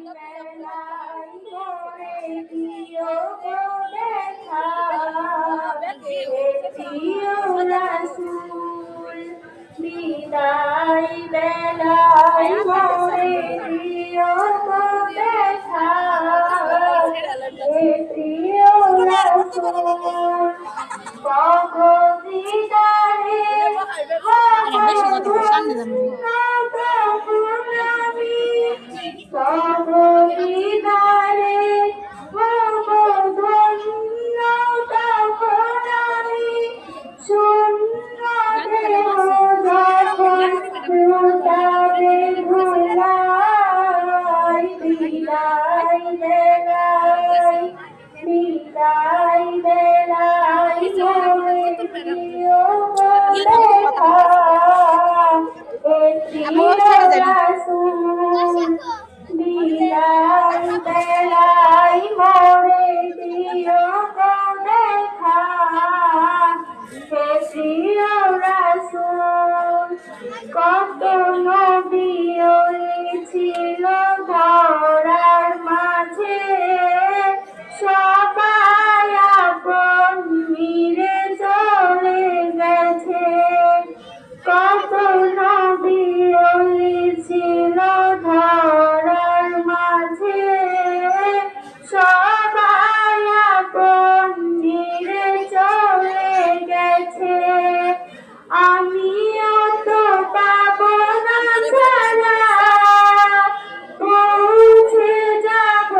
বেলায় করে দিও গো দেখা, প্রিয় রাসূল বিদায় বেলায় করে দিও গো দেখা, প্রিয় রাসূল কবরদারে কবরদারে ধন্য তখন আমি শূন্য দেহ যখন লুটাবে ভোলাই বিদায় বেলায় বিদায় বেলায় করে দিও গো দেখা, প্রিয় রাসূল বিদায় বেলায় করে দিও গো দেখা, প্রিয় রাসূল কত নবী ছিল ধরার মাঝে, সবাই আপন মিলে চলে গেছে, কত নবী ছিল ধরার মাঝে, সবাই আপন মিলে চলে গেছে, আমিও তো পাবো না ছাড়া পৌঁছে যাব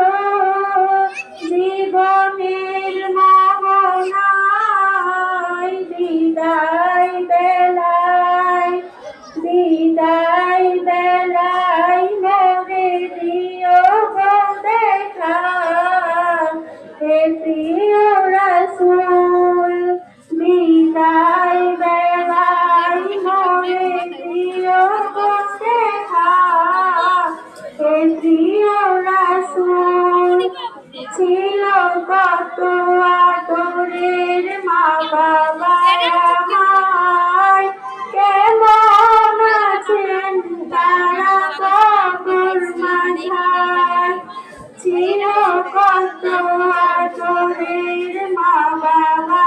জীবনের মোহনায়, বিদায় বেলায় বিদায় বেলায় করে দিও গো দেখা, প্রিয় রাসূল বিদায় বেলায় করে দিও গো দেখা, প্রিয় রাসূল ছিল কত আদরের মা বাবা আমার, কেমন আছেন তারা কবর মাঝায়, ছিল কত আদরের মা বাবা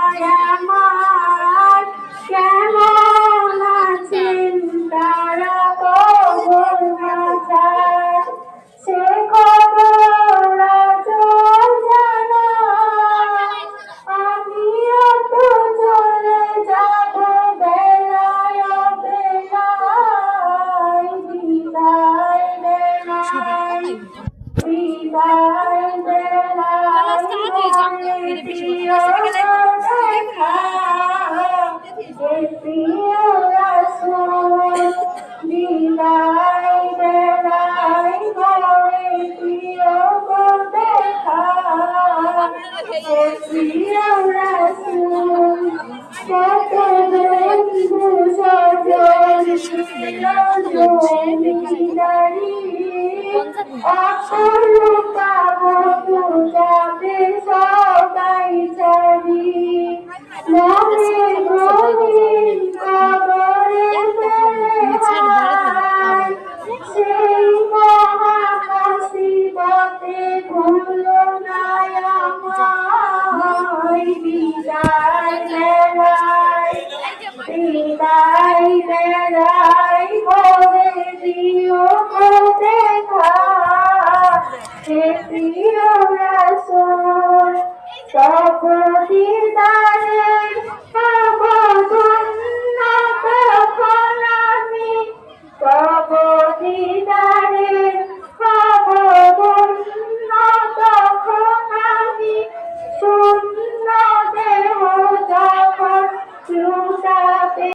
আমার, কেমন আছেন তারা কবর মাঝায়, সে খবর আজও জানা, আমিও তো চলে যাব বেলায় বেলায়, বিদায় বেলায় বিদায় বেলায় করে দিও গো দেখা, প্রিয় রাসূল বিদায় বেলায় করে দিও গো দেখা, প্রিয় রাসূল কত বন্ধু স্বজন ছিল জমিদারি, অপরূপা বধূ যাবে সবাই ছাড়ি, মনের গভীর কবরে ফেলে হায়, সেই মহামুসিবতে ভুলো না আমায়, বিদায় বেলায় বিদায় বেলায় করে দিও গো দেখা, প্রিয় রাসূল কবরদারে